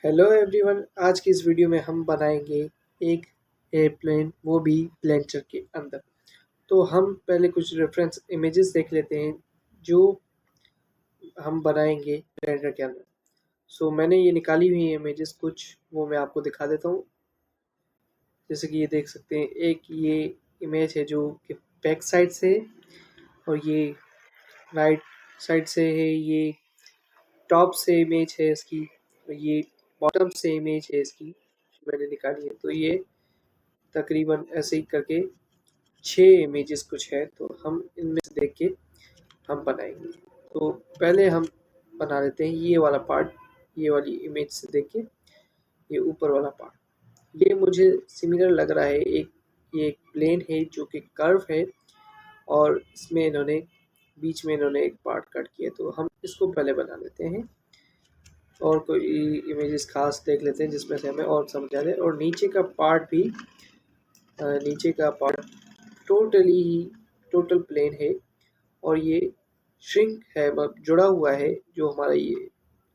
Hello everyone. आज की इस वीडियो में हम बनाएंगे एक एयरप्लेन, वो भी ब्लेंडर के अंदर। तो हम पहले कुछ रेफरेंस इमेजेस देख लेते हैं जो हम बनाएंगे ब्लेंडर के अंदर। मैंने ये निकाली हुई इमेजेस कुछ, वो मैं आपको दिखा देता हूँ। जैसे कि ये देख सकते हैं, एक ये इमेज है जो कि बैक साइड से है, और ये राइट साइड से है। ये टॉप से इमेज है इसकी, और ये बॉटम से इमेज है इसकी जो मैंने निकाली है। तो ये तकरीबन ऐसे ही करके 6 इमेजेस कुछ है, तो हम इनमें से देख के हम बनाएंगे। तो पहले हम बना लेते हैं ये वाला पार्ट। ये वाली इमेज से देख के ये ऊपर वाला पार्ट, ये मुझे सिमिलर लग रहा है। ये एक प्लेन है जो कि कर्व है, और इसमें इन्होंने बीच में इन्होंने एक पार्ट कट किया। तो हम इसको पहले बना लेते हैं, और कोई इमेजेस खास देख लेते हैं जिसमें से हमें और समझ आ जाए। और नीचे का पार्ट भी, नीचे का पार्ट टोटल प्लेन है, और ये श्रिंक है, मतलब जुड़ा हुआ है जो हमारा ये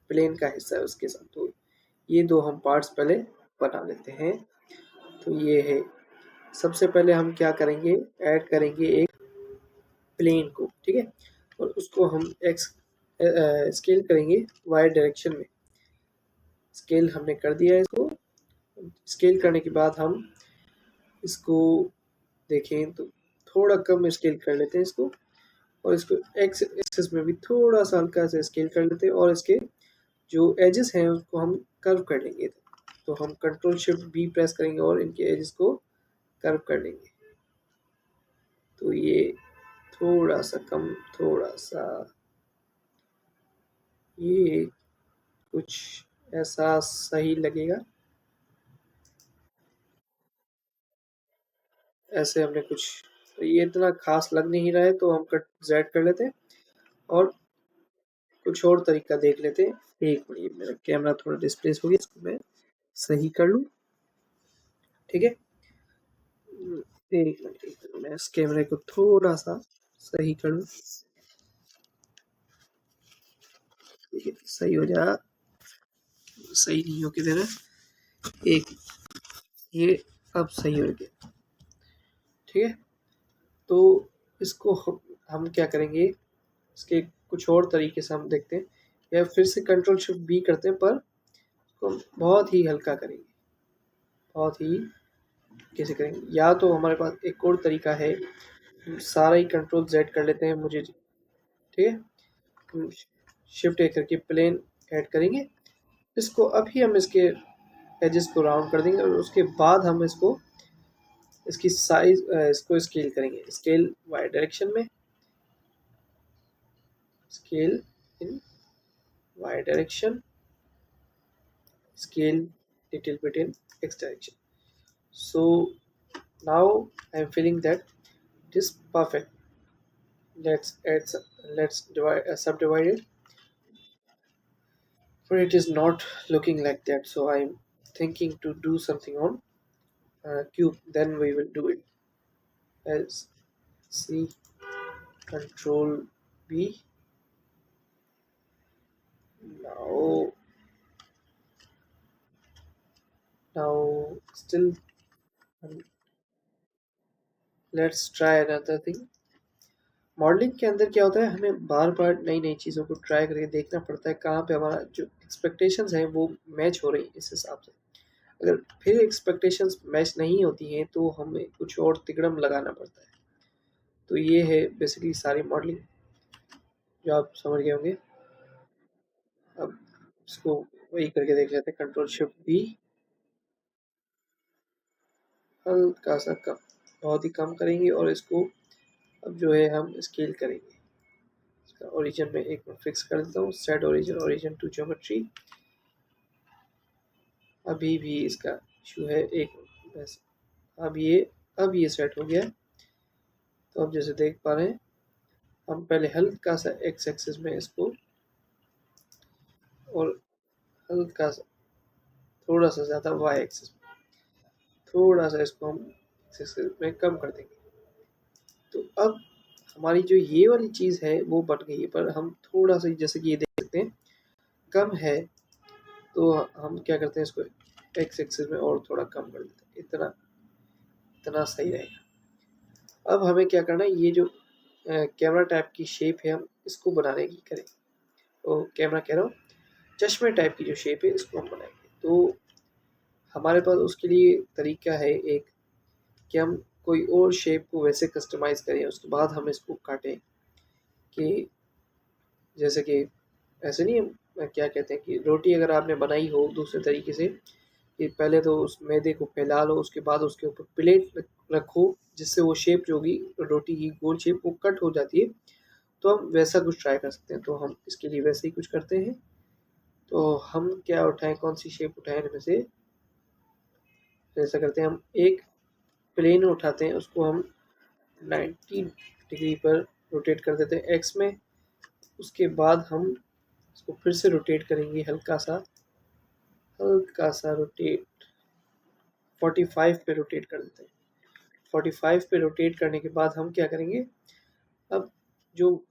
प्लेन का हिस्सा है उसके साथ। तो ये दो हम पार्ट्स पहले बना लेते हैं। तो ये है, सबसे पहले हम क्या करेंगे, ऐड करेंगे एक प्लेन को, ठीक है। और उसको हम एक्स स्केल करेंगे वाई डायरेक्शन में। स्केल हमने कर दिया है इसको। स्केल करने के बाद हम इसको देखें तो थोड़ा कम स्केल कर लेते हैं इसको, और इसको एक्स एक्सिस में भी थोड़ा सा हल्का सा स्केल कर लेते हैं, और इसके जो एजेस हैं उसको हम कर्व कर लेंगे। तो हम कंट्रोल शिफ्ट बी प्रेस करेंगे और इनके एजेस को कर्व कर लेंगे। तो ये थोड़ा सा कम, थोड़ा सा ये कुछ ऐसा सही लगेगा। ऐसे हमने कुछ, तो ये इतना खास लग नहीं रहा है, तो हम कट जेड कर लेते हैं और कुछ और तरीका देख लेते हैं। एक मिनट, मेरा कैमरा थोड़ा डिस्प्लेस हो गया, इसको मैं सही कर लूँ, ठीक है। एक मिनट, मैं इस कैमरे को थोड़ा सा सही कर लूँ, ठीक है। सही हो जा, सही नहीं हो किधर है, एक, ये अब सही हो गया, ठीक है। तो इसको हम क्या करेंगे, इसके कुछ और तरीके से हम देखते हैं, या फिर से कंट्रोल शिफ्ट बी करते हैं, पर इसको बहुत ही हल्का करेंगे, बहुत ही कैसे करेंगे। या तो हमारे पास एक और तरीका है, सारा ही कंट्रोल जेड कर लेते हैं मुझे, ठीक है। शिफ्ट ए करके प्लेन ऐड करेंगे, इसको अभी हम इसके एजेस को राउंड कर देंगे, और उसके बाद हम इसकी साइज इसको स्केल करेंगे। स्केल वाई डायरेक्शन में, scale in Y direction, scale little bit in x direction. So now I am feeling that it is perfect. Let's add some, let's divide subdivide it, but it is not looking like that. So I am thinking to do something on cube. Then we will do it as C control B. Now still, um, let's try another thing. Modelling के अंदर क्या होता है, हमें बार बार नई नई चीज़ों को ट्राई करके देखना पड़ता है कहाँ पे हमारा जो एक्सपेक्टेशंस हैं वो मैच हो रही है इस हिसाब से। अगर फिर एक्सपेक्टेशंस मैच नहीं होती हैं तो हमें कुछ और तिकड़म लगाना पड़ता है। तो ये है बेसिकली सारी मॉडलिंग, जो आप समझ गए होंगे। अब इसको वही करके देख लेते हैं, कंट्रोल शिफ्ट बी, हल्का सा कम, बहुत ही कम करेंगे, और इसको अब जो है हम स्केल करेंगे। इसका ओरिजिन में एक बार फिक्स कर देता हूँ, सेट ओरिजिन टू ज्योमेट्री। अभी भी इसका इशू है एक, बस अब ये सेट हो गया है। तो अब जैसे देख पा रहे हैं, हम पहले हल्का सा एक्स एक्सिस में इसको, और हल्का सा थोड़ा सा ज़्यादा वाई एक्सिस में, थोड़ा सा इसको हम एक्स एक्सिस में कम कर देंगे। तो अब हमारी जो ये वाली चीज़ है वो बन गई है, पर हम थोड़ा सा जैसे कि ये देख सकते हैं कम है, तो हम क्या करते हैं, इसको एक्स एक्सिस में और थोड़ा कम कर देते हैं, इतना इतना सही रहेगा। अब हमें क्या करना है, ये जो कैमरा टाइप की शेप है हम इसको बनाने की करें, तो कैमरा कह रहा हूँ, चश्मे टाइप की जो शेप है इसको हम बनाएंगे। तो हमारे पास उसके लिए तरीका है एक, कि हम कोई और शेप को वैसे कस्टमाइज़ करें, उसके बाद हम इसको काटें, कि जैसे कि ऐसे नहीं हम क्या कहते हैं कि रोटी अगर आपने बनाई हो दूसरे तरीके से, कि पहले तो उस मैदे को फैला लो, उसके बाद उसके ऊपर प्लेट रखो, जिससे वो शेप जो होगी रोटी की गोल शेप वो कट हो जाती है। तो हम वैसा कुछ ट्राई कर सकते हैं, तो हम इसके लिए वैसे ही कुछ करते हैं। तो हम क्या उठाएं, कौन सी शेप उठाएं इनमें से, ऐसा करते हैं, हम एक प्लेन उठाते हैं, उसको हम 90 डिग्री पर रोटेट कर देते हैं एक्स में। उसके बाद हम इसको फिर से रोटेट करेंगे, हल्का सा रोटेट, 45 पे रोटेट कर देते हैं। 45 पे रोटेट करने के बाद हम क्या करेंगे, अब जो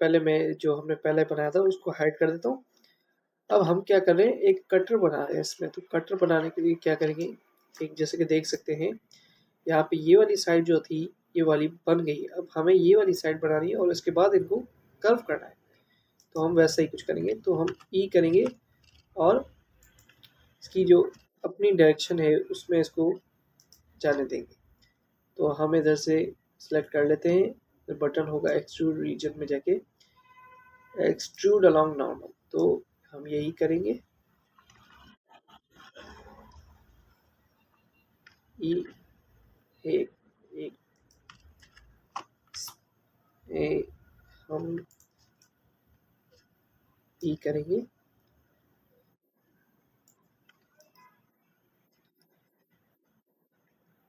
जो हमने पहले बनाया था उसको हाइड कर देता हूँ। अब हम क्या कर रहे हैं, एक कटर बना रहे हैं इसमें। तो कटर बनाने के लिए क्या करेंगे, एक जैसे कि देख सकते हैं यहाँ पे ये वाली साइड जो थी ये वाली बन गई, अब हमें ये वाली साइड बनानी है और इसके बाद इनको कर्व करना है। तो हम वैसा ही कुछ करेंगे, तो हम ई करेंगे और इसकी जो अपनी डायरेक्शन है उसमें इसको जाने देंगे। तो हम इधर से सिलेक्ट कर लेते हैं, फिर बटन होगा एक्सट्रूड रीजन में जाके एक्सट्रूड अलोंग नॉर्मल, तो हम यही करेंगे, ई एक एक ए, हम ई करेंगे,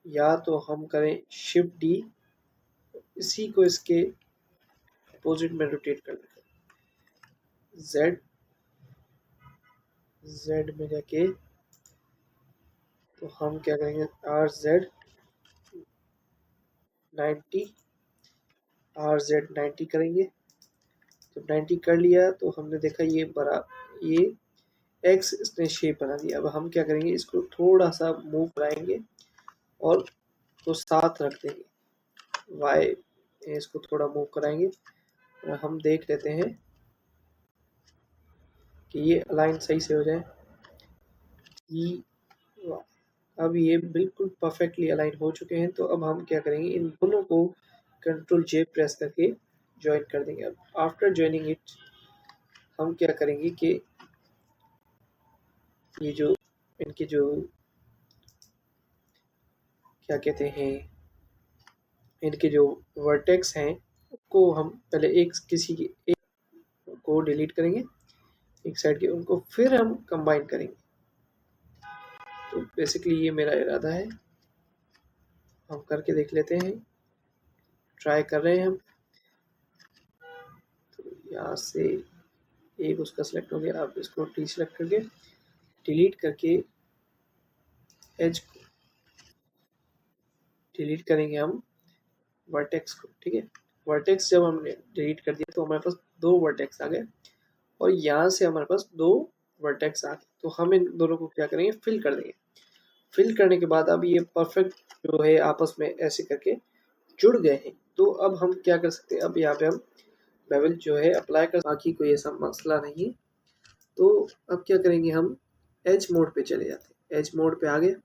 या तो हम करें शिफ्ट डी, इसी को इसके अपोजिट में रोटेट कर देते हैं, जेड जेड में जाके, तो हम क्या करेंगे आर जेड 90, आर जेड 90 करेंगे। जब 90 कर लिया तो हमने देखा ये एक्स इसने शेप बना दिया। अब हम क्या करेंगे, इसको थोड़ा सा मूव कराएंगे और तो साथ रख देंगे, वाई इसको थोड़ा मूव कराएंगे और हम देख लेते हैं कि ये अलाइन सही से हो जाए। अब ये बिल्कुल परफेक्टली अलाइन हो चुके हैं। तो अब हम क्या करेंगे, इन दोनों को कंट्रोल जे प्रेस करके ज्वाइन कर देंगे। अब आफ्टर ज्वाइनिंग इट हम क्या करेंगे कि ये जो इनके जो क्या कहते हैं, इनके जो वर्टेक्स हैं को हम पहले एक को डिलीट करेंगे, एक साइड के उनको फिर हम कंबाइन करेंगे। तो बेसिकली ये मेरा इरादा है, हम करके देख लेते हैं, ट्राई कर रहे हैं हम। तो यहाँ से एक उसका सिलेक्ट हो गया, अब इसको टी सेलेक्ट करके डिलीट करके एज को डिलीट करेंगे हम वर्टेक्स को, ठीक है। वर्टेक्स जब हमने डिलीट कर दिया तो हमारे पास दो वर्टेक्स आ गए और यहाँ से हमारे पास दो वर्टेक्स आ गए। तो हम इन दोनों को क्या करेंगे, फिल कर देंगे। फिल करने के बाद अब ये परफेक्ट जो है आपस में ऐसे करके जुड़ गए हैं। तो अब हम क्या कर सकते हैं, अब यहाँ पे हम बेवल जो है अप्लाई कर, बाकी कोई ऐसा मसला नहीं। तो अब क्या करेंगे, हम एज मोड पे चले जाते हैं। एज मोड पे आ गए,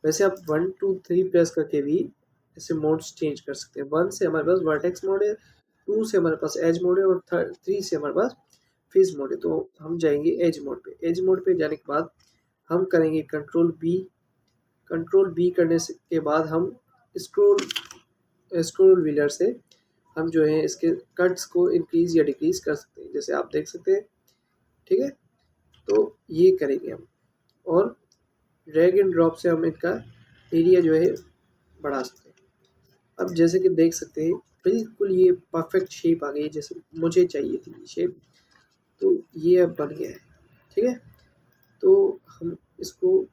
वैसे आप 1 2 3 प्रेस करके भी ऐसे मोड्स चेंज कर सकते हैं। 1 से हमारे पास वर्टेक्स मोड है, 2 से हमारे पास एज मोड है और 3 से हमारे पास फेस मोड है। तो हम जाएंगे एज मोड पे। एज मोड पे जाने के बाद हम करेंगे कंट्रोल बी करने के बाद हम स्क्रोल व्हीलर से हम जो है इसके कट्स को इंक्रीज या डिक्रीज कर सकते हैं, जैसे आप देख सकते हैं, ठीक है। तो ये करेंगे हम, और ड्रैग एंड ड्रॉप से हम इनका एरिया जो है बढ़ा सकते हैं। अब जैसे कि देख सकते हैं बिल्कुल ये परफेक्ट शेप आ गई जैसे मुझे चाहिए थी ये शेप। तो ये अब बन गया है, ठीक है। तो हम इसको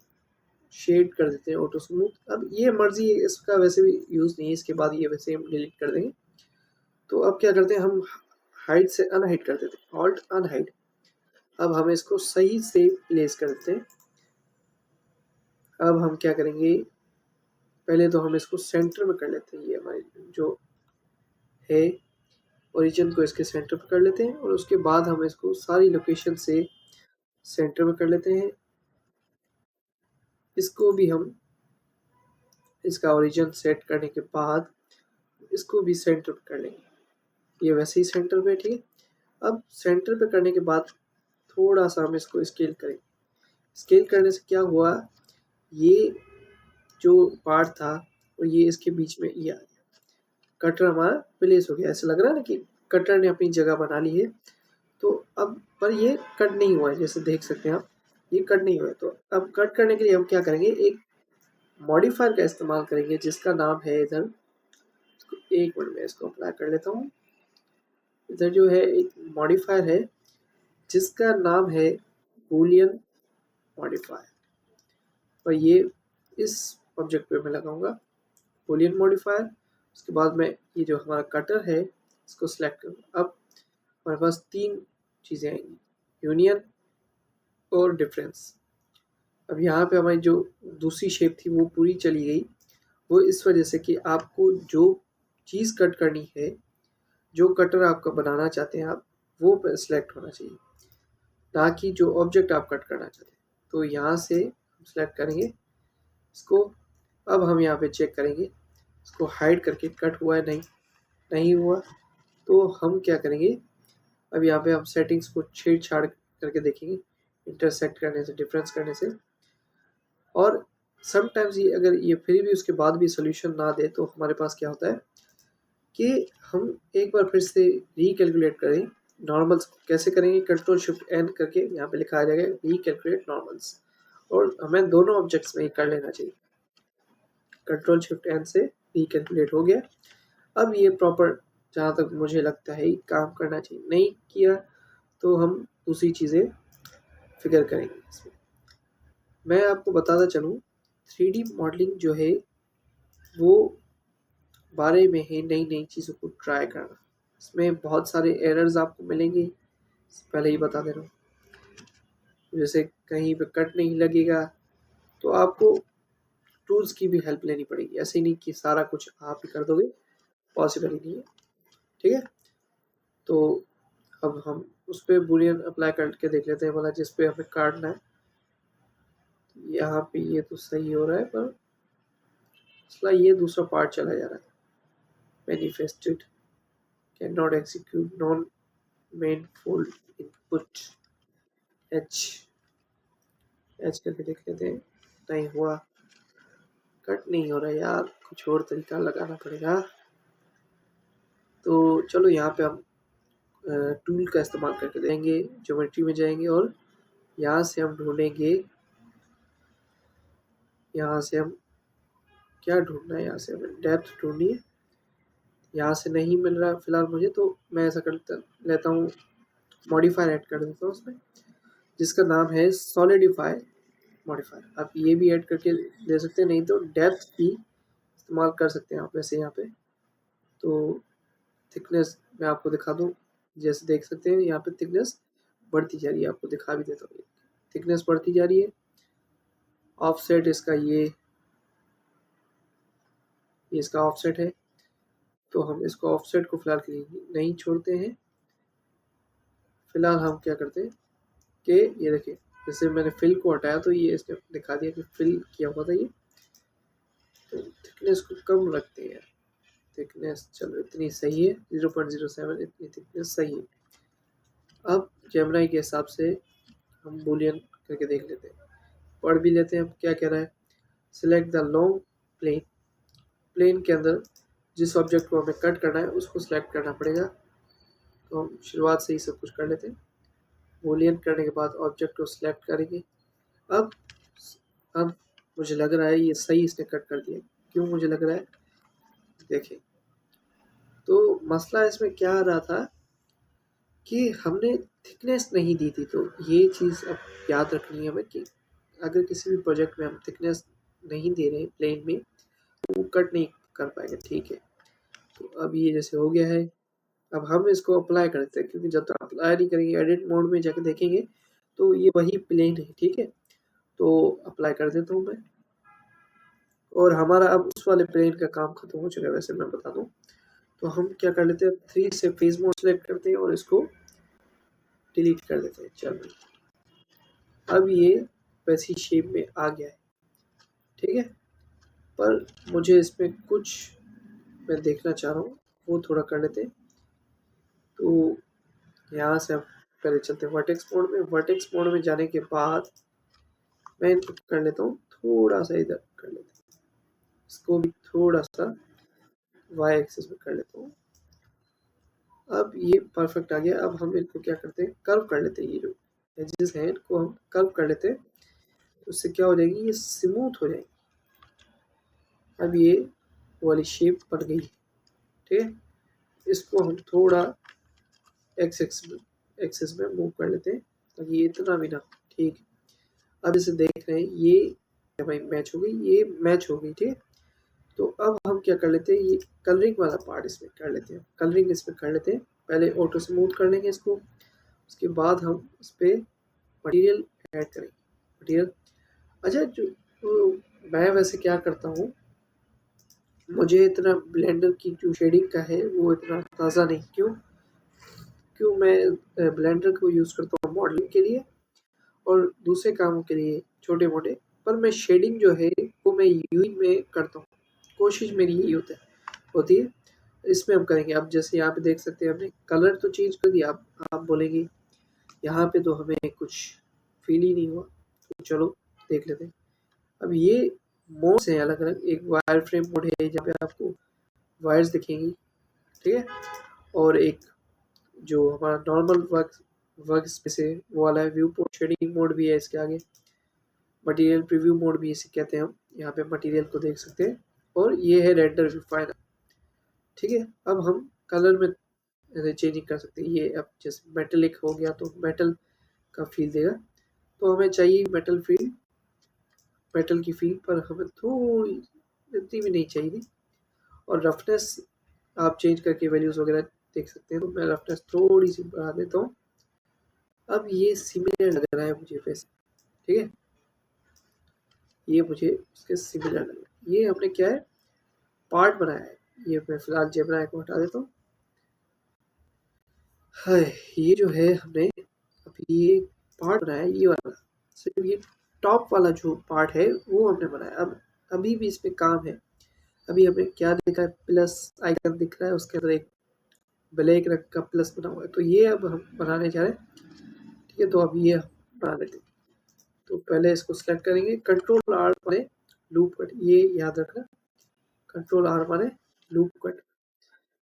शेड कर देते हैं ऑटो स्मूथ। अब ये मर्जी है, इसका वैसे भी यूज़ नहीं है, इसके बाद ये वैसे हम डिलीट कर देंगे। तो अब क्या करते हैं, हम हाइड से अनहाइड कर देते हैं, ऑल्ट अनहाइड। अब हम इसको सही से प्लेस करते हैं। अब हम क्या करेंगे, पहले तो हम इसको सेंटर में कर लेते हैं। ये हमारी जो है ओरिजिन को इसके सेंटर पर कर लेते हैं और उसके बाद हम इसको सारी लोकेशन से सेंटर में कर लेते हैं। इसको भी हम इसका ओरिजिन सेट करने के बाद इसको भी सेंटर पे कर लेंगे। ये वैसे ही सेंटर पे, ठीक है। अब सेंटर पे करने के बाद थोड़ा सा हम इसको स्केल करेंगे। स्केल करने से क्या हुआ, ये जो पार्ट था और ये इसके बीच में ये आ गया, कटर हमारा प्लेस हो गया। ऐसा लग रहा है ना कि कटर ने अपनी जगह बना ली है। तो अब पर ये कट नहीं हुआ है, जैसे देख सकते हैं आप, ये कट नहीं हुआ है। तो अब कट करने के लिए हम क्या करेंगे, एक मॉडिफायर का इस्तेमाल करेंगे जिसका नाम है इधर, एक मिनट में इसको अप्लाई कर लेता हूँ। इधर जो है एक मॉडिफायर है जिसका नाम है बूलियन मॉडिफायर, और ये इस ऑब्जेक्ट पे मैं लगाऊंगा बूलियन मॉडिफायर। उसके बाद में ये जो हमारा कटर है इसको सिलेक्ट करूँगा। अब हमारे पास तीन चीज़ें आएंगी, यूनियन और डिफरेंस। अब यहाँ पे हमारी जो दूसरी शेप थी वो पूरी चली गई, वो इस वजह से कि आपको जो चीज़ कट करनी है, जो कटर आपका बनाना चाहते हैं आप, वो सिलेक्ट होना चाहिए, ताकि जो ऑब्जेक्ट आप कट करना चाहते हैं। तो यहाँ से हम सिलेक्ट करेंगे इसको। अब हम यहाँ पे चेक करेंगे इसको हाइड करके कट हुआ है, नहीं हुआ। तो हम क्या करेंगे, अब यहाँ पे हम सेटिंग्स को छेड़छाड़ करके देखेंगे, इंटरसेक्ट करने से, डिफरेंस करने से। और समटाइम्स ये अगर ये फिर भी उसके बाद भी सोल्यूशन ना दे तो हमारे पास क्या होता है कि हम एक बार फिर से रिकैलकुलेट करें। नॉर्मल्स कैसे करेंगे, कंट्रोल शिफ्ट एन करके यहाँ पे लिखा आ जाएगा रिकैलकुलेट नॉर्मल्स, और हमें दोनों ऑब्जेक्ट्स में ही कर लेना चाहिए। कंट्रोल शिफ्ट एन से रिकैलकुलेट हो गया। अब ये प्रॉपर जहाँ तक मुझे लगता है काम करना चाहिए, नहीं किया तो हम दूसरी चीज़ें फिगर करेंगे इसमें। मैं आपको बताता चलूँ, 3D मॉडलिंग जो है वो बारे में है नई नई चीज़ों को ट्राई करना। इसमें बहुत सारे एरर्स आपको मिलेंगे, पहले ही बता दे रहा हूँ। जैसे कहीं पे कट नहीं लगेगा तो आपको टूल्स की भी हेल्प लेनी पड़ेगी, ऐसे ही नहीं कि सारा कुछ आप ही कर दोगे, पॉसिबल ही नहीं है, ठीक है। तो अब हम उस पर बूलियन अप्लाई करके देख लेते हैं वाला जिस पे हमें काटना है। यहाँ पे ये तो सही हो रहा है, पर मसला ये दूसरा पार्ट चला जा रहा है, manifested can not execute non main fold input, H करके देख लेते हैं। नहीं हुआ, कट नहीं हो रहा यार, कुछ और तरीका लगाना पड़ेगा। तो चलो यहाँ पे हम टूल का इस्तेमाल करके देंगे, ज्योमेट्री में जाएंगे और यहाँ से हम ढूंढेंगे, यहाँ से हम क्या ढूंढना है, यहाँ से हमें डेप्थ ढूंढनी है। यहाँ से नहीं मिल रहा फिलहाल मुझे, तो मैं ऐसा कर लेता हूँ, मॉडिफायर ऐड कर देता हूँ उसमें जिसका नाम है सॉलिडिफाई मॉडिफायर। आप ये भी ऐड करके दे सकते हैं, नहीं तो डेप्थ भी इस्तेमाल कर सकते हैं आप वैसे यहाँ पे। तो थिकनेस मैं आपको दिखा दूँ, जैसे देख सकते हैं यहाँ पे थिकनेस बढ़ती जा रही है, आपको दिखा भी देता हूँ, थिकनेस बढ़ती जा रही है। ऑफसेट इसका ये इसका ऑफसेट है, तो हम इसको ऑफसेट को फिलहाल के लिए नहीं छोड़ते हैं। फिलहाल हम क्या करते हैं कि ये देखिए, जैसे मैंने फिल को हटाया तो ये इसने दिखा दिया कि फिल किया हुआ था ये। तो थिकनेस को कम रखते हैं, थिकनेस चलो इतनी सही है, 0.07 इतनी थिकनेस सही है। अब जेमिनी के हिसाब से हम बूलियन करके देख लेते हैं, पढ़ भी लेते हैं अब क्या कह रहा है। Select the long plane, plane के अंदर जिस ऑब्जेक्ट को हमें कट करना है उसको सिलेक्ट करना पड़ेगा। तो हम शुरुआत से ही सब कुछ कर लेते हैं। बूलियन करने के बाद ऑब्जेक्ट को सिलेक्ट करेंगे। अब अब मुझे लग रहा है ये सही इसने कट कर दिया। क्यों मुझे लग रहा है, देखिए, तो मसला इसमें क्या आ रहा था कि हमने थिकनेस नहीं दी थी। तो ये चीज़ अब याद रखनी है हमें कि अगर किसी भी प्रोजेक्ट में हम थिकनेस नहीं दे रहे प्लेन में तो वो कट नहीं कर पाएंगे, ठीक है। तो अब ये जैसे हो गया है, अब हम इसको अप्लाई करते हैं, क्योंकि जब तक अप्लाई नहीं करेंगे एडिट मोड में जाके देखेंगे तो ये वही प्लेन है, ठीक है। तो अप्लाई कर देता हूँ मैं, और हमारा अब उस वाले प्लेन का काम खत्म हो चुका है। वैसे मैं बता दूं तो हम क्या कर लेते हैं, 3 से फेज मोड सेलेक्ट करते हैं और इसको डिलीट कर देते हैं। चलो अब ये वैसी शेप में आ गया है, ठीक है। पर मुझे इसमें कुछ मैं देखना चाह रहा हूँ, वो थोड़ा कर लेते हैं। तो यहाँ से हम पहले चलते हैं वर्टेक्स मोड में। वर्टेक्स मोड में जाने के बाद मैं इनको कर लेता हूँ, थोड़ा सा इधर कर लेता हूँ, इसको भी थोड़ा सा वाई एक्सिस में कर लेता हूँ। अब ये परफेक्ट आ गया। अब हम इनको क्या करते हैं, कर्व कर लेते हैं। ये जो एजेस हैं इनको हम कर्व कर लेते हैं, उससे क्या हो जाएगी, ये स्मूथ हो जाएगी। अब ये वाली शेप बन गई, ठीक है। इसको हम थोड़ा एक्सेस में मूव कर लेते हैं, ताकि ये इतना भी ना, ठीक। अब इसे देख रहे हैं, ये भाई मैच हो गई, ये मैच हो गई, ठीक है। तो अब हम क्या कर लेते हैं, ये कलरिंग वाला पार्ट इसमें कर लेते हैं। कलरिंग इसमें कर लेते हैं, पहले ऑटो स्मूथ कर लेंगे इसको, उसके बाद हम इस पर मटीरियल ऐड करेंगे। मटीरियल, अच्छा जो मैं वैसे क्या करता हूँ, मुझे इतना ब्लेंडर की जो शेडिंग का है वो इतना ताज़ा नहीं। क्यों मैं ब्लेंडर को यूज़ करता हूँ मॉडलिंग के लिए और दूसरे कामों के लिए छोटे मोटे, पर मैं शेडिंग जो है वो मैं यूई में करता हूँ। कोशिश मेरी यही होती है। इसमें हम करेंगे। अब जैसे यहाँ पे देख सकते हैं, हमने कलर तो चेंज कर दिया। आप बोलेंगे यहाँ पे तो हमें कुछ फील ही नहीं हुआ, तो चलो देख लेते हैं। अब ये मोड्स हैं अलग अलग। एक वायर फ्रेम मोड है जहाँ पे आपको वायर्स दिखेंगी, ठीक है। और एक जो हमारा नॉर्मल वर्क स्पेस है वो वाला है। व्यू पोर्ट शेडिंग मोड भी है इसके आगे। मटेरियल प्रीव्यू मोड भी इसे कहते हैं हम। यहाँ पे मटेरियल को देख सकते हैं, और ये है रेंडर व्यू फाइनल, ठीक है। अब हम कलर में चेंजिंग कर सकते हैं। ये अब जैसे मेटेलिक हो गया तो मेटल का फील देगा, तो हमें चाहिए मेटल फील, मेटल की फील, पर हमें थोड़ी इतनी भी नहीं चाहिए। और रफनेस आप चेंज करके वैल्यूज वगैरह देख सकते हैं, तो मैं रफनेस थोड़ी सी बढ़ा देता हूँ। अब ये सिमिलर लग रहा है मुझे वैसे, ठीक है। ये मुझे इसके सिमिलर लग रहा है। ये हमने क्या है, पार्ट बनाया है। ये मैं फिलहाल जेमिनी को हटा देता हूँ। हाय, ये जो है हमने अभी ये पार्ट बनाया है, ये वाला सिर्फ ये टॉप वाला जो पार्ट है वो हमने बनाया। अब अभी भी इसमें काम है। अभी हमें क्या दिख रहा है, प्लस आइकन दिख रहा है, उसके अंदर एक ब्लैक रंग का प्लस बना हुआ है। तो ये अब हम बनाने जा रहे हैं, ठीक है। तो अब ये हम बना लेते हैं। तो पहले इसको सिलेक्ट करेंगे, कंट्रोल आर मारे लूप कट, ये याद रखना, कंट्रोल आर मारे लूप कट।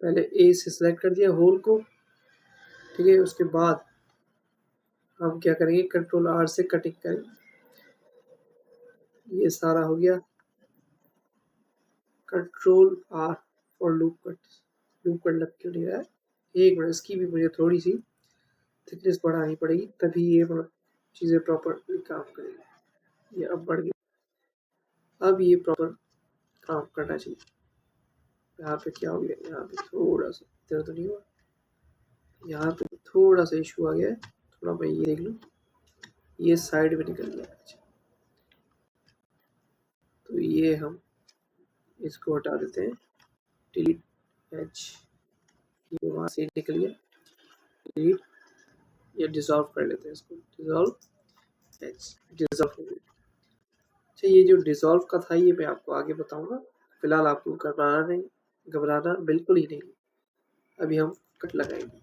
पहले ए से सिलेक्ट कर दिया होल को, ठीक है। उसके बाद हम क्या करेंगे, कंट्रोल आर से कटिंग करेंगे। ये सारा हो गया। कंट्रोल आर और लूप कट। लूप कट लग क्यों नहीं रहा है, एक मिनट, इसकी भी मुझे थोड़ी सी थिकनेस बढ़ानी पड़ेगी, तभी ये चीज़ें प्रॉपरली काम करेगी। ये अब बढ़ गई, अब ये प्रॉपर काम करना चाहिए। यहाँ पे क्या हो गया, यहाँ पे थोड़ा सा इधर तो नहीं हुआ, यहाँ पे थोड़ा सा इशू आ गया है। थोड़ा मैं ये देख लूँ, ये साइड में निकल गया। अच्छा, तो ये हम इसको हटा देते हैं, डिलीट एच, ये वहाँ से निकल गया, डिलीट। ये डिसॉल्व कर लेते हैं इसको, डिसॉल्व एच, डिसॉल्व हो गया। अच्छा, ये जो डिसॉल्व का था ये मैं आपको आगे बताऊंगा, फिलहाल आपको घबराना बिल्कुल ही नहीं। अभी हम कट लगाएंगे,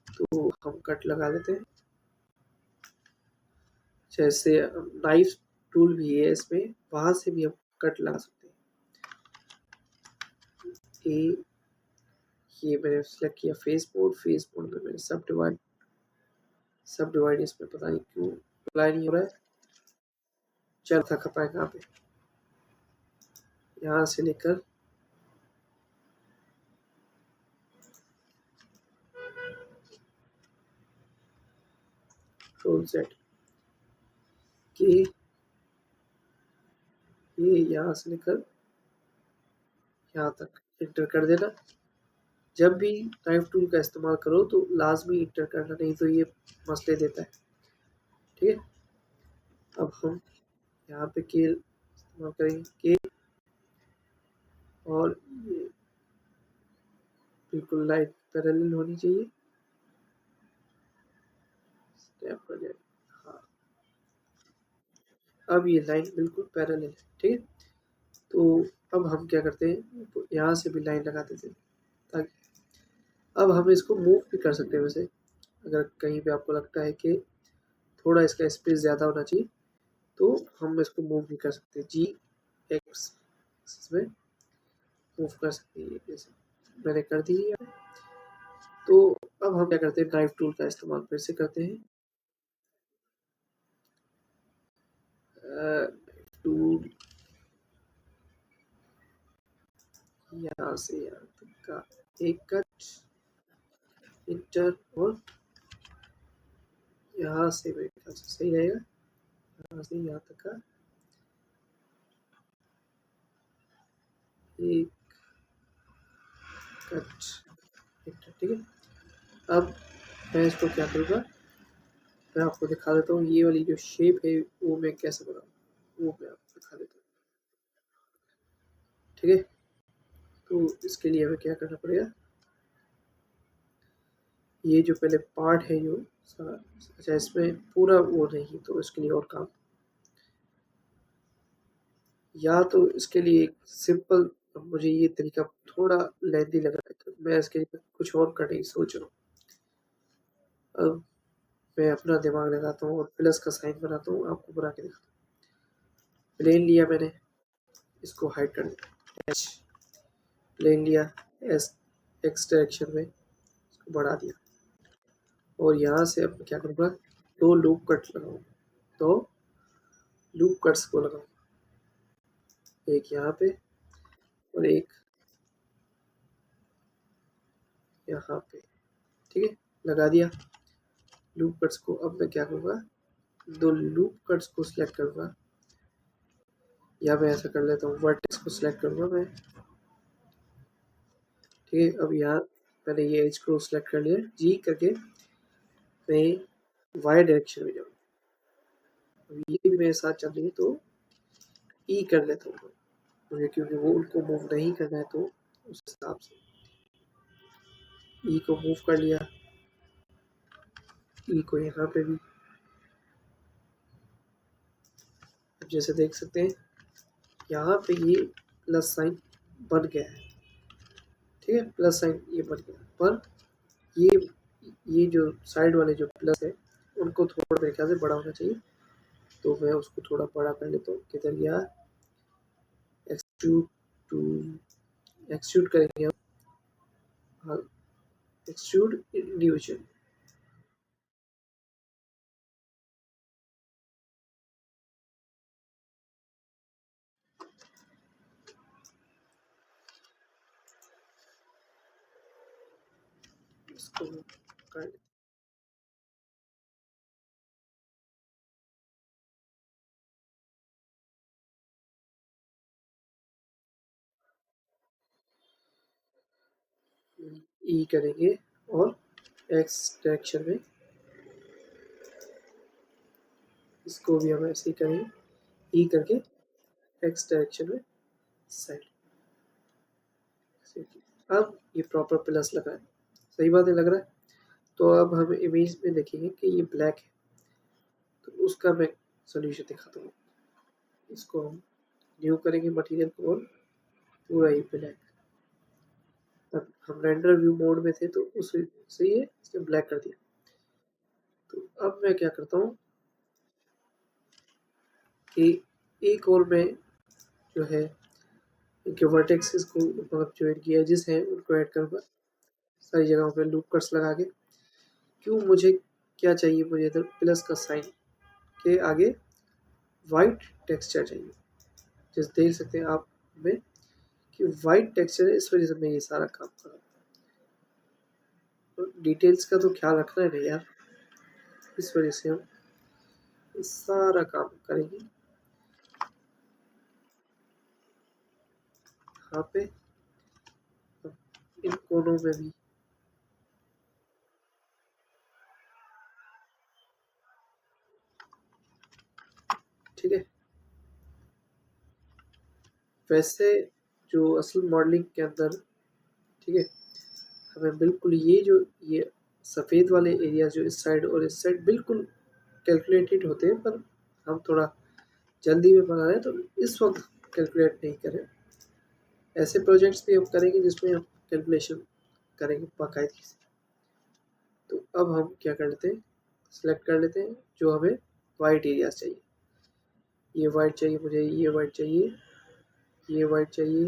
तो हम कट लगा लेते हैं। जैसे नाइफ टूल भी है इसमें, वहां से भी हम कट लगा सकते हैं। ये मैंने सेलेक्ट किया फेस मोड में मैंने सब डिवाइड इसमें पता नहीं क्यों अप्लाई नहीं हो रहा है। चल था खपा कहाँ पे, यहाँ से लेकर कंट्रोल Z के, ये यहाँ से लेकर यहाँ तक इंटर कर देना। जब भी नाइफ टूल का इस्तेमाल करो तो लाजमी इंटर करना, नहीं तो ये मसले देता है। ठीक है। अब हम यहाँ पे के इस्तेमाल करेंगे के, और ये बिल्कुल लाइन पैरेलल होनी चाहिए, स्टेप हो जाए। हाँ, अब ये लाइन बिल्कुल पैरेलल है, ठीक है। तो अब हम क्या करते हैं, तो यहाँ से भी लाइन लगा देते हैं, ताकि अब हम इसको मूव भी कर सकते हैं। वैसे अगर कहीं पे आपको लगता है कि थोड़ा इसका स्पेस ज़्यादा होना चाहिए, तो हम इसको मूव भी कर सकते हैं, जी एक्स में मूव कर सकते हैं, जैसे मैंने कर दी है। तो अब हम क्या करते हैं, नाइफ टूल का इस्तेमाल फिर से करते हैं। टूल यहाँ से यहाँ तक का एक कट, इंटर, और यहाँ से मेरे ख्याल से सही रहेगा, यहाँ से यहाँ तक का एक कट, ठीक है। अब मैं इसको क्या करूँगा, मैं आपको दिखा देता हूँ ये वाली जो शेप है वो मैं कैसे बनाऊँ, वो मैं आपको दिखा देता हूँ, ठीक है। तो इसके लिए हमें क्या करना पड़ेगा, ये जो पहले पार्ट है जो सारा, अच्छा इसमें पूरा वो नहीं, तो इसके लिए और काम, या तो इसके लिए एक सिंपल, मुझे ये तरीका थोड़ा लेंथी लग रहा है, तो मैं इसके लिए कुछ और करने की सोच रहा हूँ। अब मैं अपना दिमाग लगाता हूँ और प्लस का साइन बनाता हूँ, आपको बना के दिखाता हूँ। प्लेन लिया मैंने, इसको हाइड कर दिया, एच प्लेन लिया, एस एक्स डायरेक्शन में इसको बढ़ा दिया, और यहाँ से अब क्या करूँगा, दो लूप कट लगाऊँ, तो लूप कट्स को लगाऊँ, एक यहाँ पे और एक यहाँ पे, ठीक है, लगा दिया लूप कट्स को। अब मैं क्या करूँगा, दो लूप कट्स को सिलेक्ट करूँगा, या मैं ऐसा कर लेता हूँ, वर्टेक्स को सिलेक्ट करूँगा मैं, ठीक है। अब यहाँ मैंने ये एज को सिलेक्ट कर लिया, जी करके मैं वाई डायरेक्शन में जाऊँ, ये भी मेरे साथ चल रही है, तो ई कर लेता हूँ मुझे, क्योंकि वो उनको मूव नहीं करना है, तो उस हिसाब से ई को मूव कर लिया, ई को यहाँ पे भी, जैसे देख सकते हैं यहाँ पे ये प्लस साइन बन गया है, ठीक है, प्लस साइन ये बन गया, पर ये जो साइड वाले जो प्लस है उनको थोड़ा मेरे ख्याल से बड़ा होना चाहिए, तो मैं उसको थोड़ा बड़ा कर लेता हूँ। किधर गया, एक्सट्रूड टू, एक्सट्रूड करेंगे हम, हाँ, एक्सट्रूड इंडिविजुअल, इसको कर, ई करेंगे और एक्स डायरेक्शन में, इसको भी हम ऐसे ही करेंगे, ई करके एक्स डायरेक्शन में साइड। अब ये प्रॉपर प्लस लगा है, सही बात है, लग रहा है। तो अब हम इमेज में देखेंगे कि ये ब्लैक है, तो उसका मैं सोल्यूशन दिखाता हूँ। इसको हम न्यू करेंगे मटेरियल को, और पूरा ही ब्लैक, तब हम रेंडर व्यू मोड में थे, तो उस से ये इसने ब्लैक कर दिया। तो अब मैं क्या करता हूँ कि एक और मैं जो है इनके वर्टेक्सेस को, मतलब जो इनकी एजेस हैं उनको ऐड करूँगा सारी जगहों पे लूप कट्स लगा के। क्यों, मुझे क्या चाहिए, मुझे इधर प्लस का साइन के आगे वाइट टेक्सचर चाहिए, जैसे देख सकते हैं आप में कि वाइट टेक्सचर है, इस वजह से मैं ये सारा काम कर रहा हूँ। तो डिटेल्स का तो ख्याल रखना है ना यार, इस वजह से हम सारा काम करेंगे। यहाँ पे इन कोनों में भी ठीक है। वैसे जो असल मॉडलिंग के अंदर, ठीक है, हमें बिल्कुल ये सफ़ेद वाले एरिया जो इस साइड और इस साइड बिल्कुल कैलकुलेटेड होते हैं, पर हम थोड़ा जल्दी में बना रहे हैं तो इस वक्त कैलकुलेट नहीं करें। ऐसे प्रोजेक्ट्स भी हम करेंगे जिसमें हम कैलकुलेशन करेंगे बाकायदगी से। तो अब हम क्या कर लेते हैं, सेलेक्ट कर लेते हैं जो हमें वाइट एरिया चाहिए। ये वाइट चाहिए मुझे, ये वाइट चाहिए, ये वाइट चाहिए,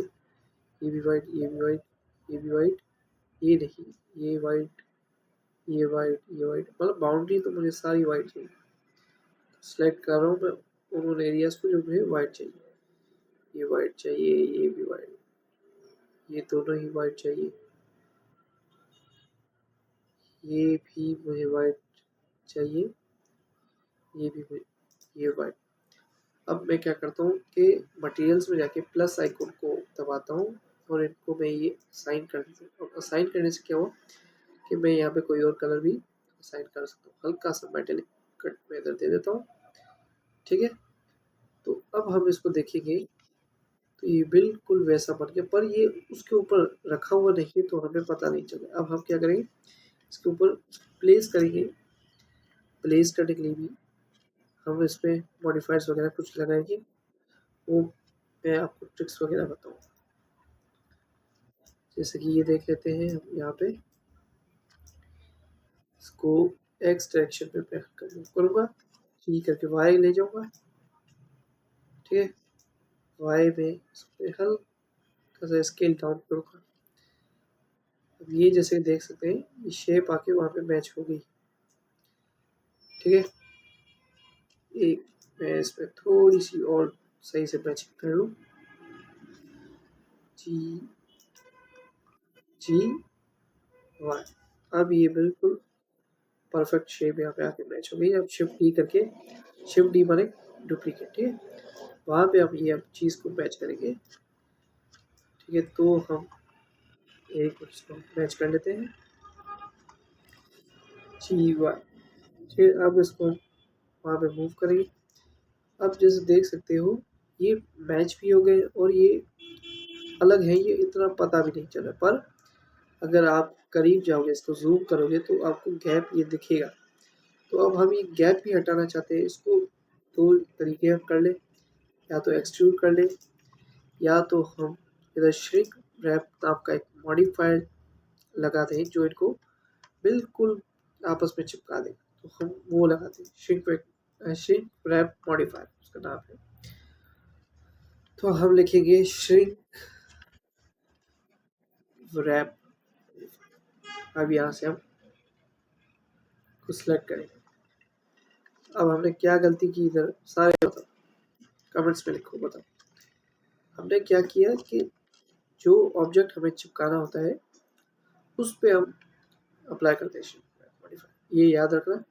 ये भी वाइट, ये भी वाइट, ये भी वाइट, ये नहीं, ये वाइट, ये वाइट, ये वाइट, मतलब बाउंड्री तो मुझे सारी वाइट चाहिए। सेलेक्ट कर रहा हूँ मैं उन एरियाज को जो मुझे वाइट चाहिए। ये वाइट चाहिए, ये भी वाइट, ये दोनों ही वाइट चाहिए, ये भी मुझे वाइट चाहिए, ये भी मुझे, ये वाइट। अब मैं क्या करता हूँ कि मटेरियल्स में जाके प्लस आइकन को दबाता हूँ और इनको मैं ये असाइन कर देता हूँ। और असाइन करने से क्या हुआ कि मैं यहाँ पे कोई और कलर भी असाइन कर सकता हूँ। हल्का सा मेटेलिक कट में इधर दे देता हूँ, ठीक है। तो अब हम इसको देखेंगे तो ये बिल्कुल वैसा बन गया, पर ये उसके ऊपर रखा हुआ नहीं है तो हमें पता नहीं चला। अब हम क्या करेंगे, इसके ऊपर प्लेस करेंगे। प्लेस करने के लिए भी हम इसमें मॉडिफायर्स वगैरह कुछ लगाएंगे, वो मैं आपको ट्रिक्स वगैरह बताऊँ। जैसे कि ये देख लेते हैं हम यहाँ पे, इसको एक्स डायरेक्शन में मैं करूँगा, जी करके वाई ले जाऊँगा, ठीक है। वाई में इसमें हल्का सा स्केल डाउन करूँगा। अब ये जैसे देख सकते हैं ये शेप आके वहाँ पे मैच हो गई, ठीक है। एक मैं इसमें थोड़ी सी और सही से मैचिंग कर लूँ, जी जी वाई। अब ये बिल्कुल परफेक्ट शेप यहाँ पे आके मैच हो गई। अब शिफ्ट डी करके, शिफ्ट डी माने डुप्लीकेट, ठीक है। वहाँ पे हम ये चीज़ को मैच करेंगे, ठीक है। तो हम एक इसको मैच कर लेते हैं, जी वाई, ठीक है। अब इसको वहाँ पे मूव करेंगे। अब जैसे देख सकते हो ये मैच भी हो गए और ये अलग है, ये इतना पता भी नहीं चला। पर अगर आप करीब जाओगे, इसको जूम करोगे तो आपको गैप ये दिखेगा। तो अब हम ये गैप भी हटाना चाहते हैं। इसको दो तरीके हम कर ले, या तो एक्सट्रूड कर ले, या तो हम इधर श्रिंक रैप नाम का एक मॉडिफायर लगा दें जो इनको बिल्कुल आपस में चिपका दे। तो हम वो लगाते हैं, श्रिंक रैप मॉडिफायर उसका नाम है। तो हम लिखेंगे श्रिंक रैप। अब यहाँ से हम सिलेक्ट करेंगे। अब हमने क्या गलती की इधर, सारे बताओ, कमेंट्स में लिखो, बताओ हमने क्या किया कि जो ऑब्जेक्ट हमें चिपकाना होता है उस पे हम अप्लाई करते हैं, ये याद रखना।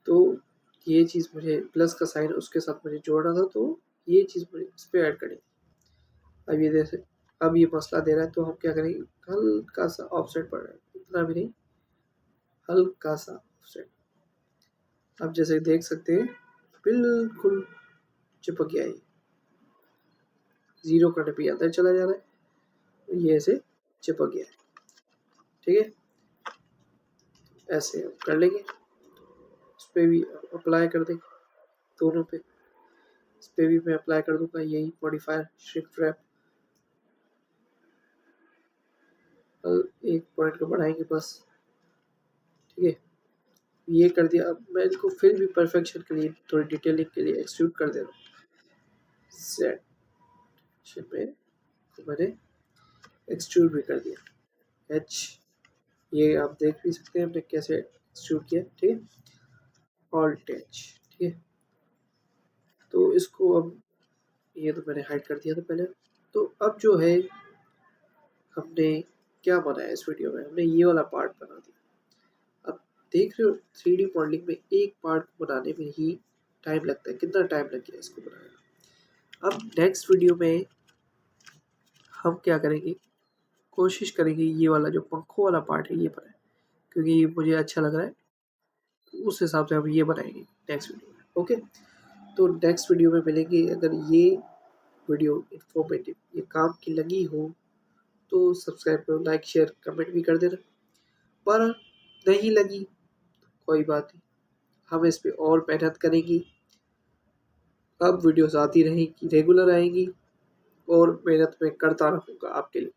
तो ये चीज़ मुझे प्लस का साइन उसके साथ मुझे जोड़ना था, तो ये चीज़ मुझे इस पर ऐड करनी। अब ये जैसे अब ये मसला दे रहा है तो हम क्या करेंगे, हल्का सा ऑफसेट पड़ रहा है, इतना भी नहीं, हल्का सा ऑफसेट। अब जैसे देख सकते हैं बिल्कुल चिपक गया, ये जीरो करने पे अंदर चला जा रहा है, तो ये ऐसे चिपक गया है, ठीक है। ऐसे हम कर लेंगे, इस पर भी अप्लाई कर देंगे, दोनों पे इस पर भी मैं अप्लाई कर दूंगा यही मॉडिफायर श्रिंक रैप। एक पॉइंट को बढ़ाएंगे बस, ठीक है। ये कर दिया। अब मैं इसको फिर भी परफेक्शन के लिए, थोड़ी डिटेलिंग के लिए एक्सट्रूड कर दे रहा हूँ, सेट में तो मैंने एक्सट्रूड भी कर दिया, एच, ये आप देख भी सकते हैं हमने कैसे एक्सट्रूड किया, ठीक है, ऑल्ट एच, ठीक है। तो इसको अब ये तो मैंने हाइड कर दिया था पहले। तो अब जो है हमने क्या बनाया इस वीडियो में, हमने ये वाला पार्ट बना दिया। अब देख रहे हो 3D मॉडलिंग में एक पार्ट को बनाने में ही टाइम लगता है, कितना टाइम लग गया इसको बनाने। अब नेक्स्ट वीडियो में हम क्या करेंगे, कोशिश करेंगे ये वाला जो पंखों वाला पार्ट है ये बनाए, क्योंकि ये मुझे अच्छा लग रहा है, उस हिसाब से हम ये बनाएंगे नेक्स्ट वीडियो में, ओके। तो नेक्स्ट वीडियो में मिलेंगे। अगर ये वीडियो इन्फॉर्मेटिव, ये काम की लगी हो तो सब्सक्राइब करो, लाइक, शेयर, कमेंट भी कर देना। पर नहीं लगी तो कोई बात नहीं, हम इस पे और मेहनत करेंगे। अब वीडियोस आती रहेंगी, रेगुलर आएंगी और मेहनत मैं करता रहूँगा आपके लिए।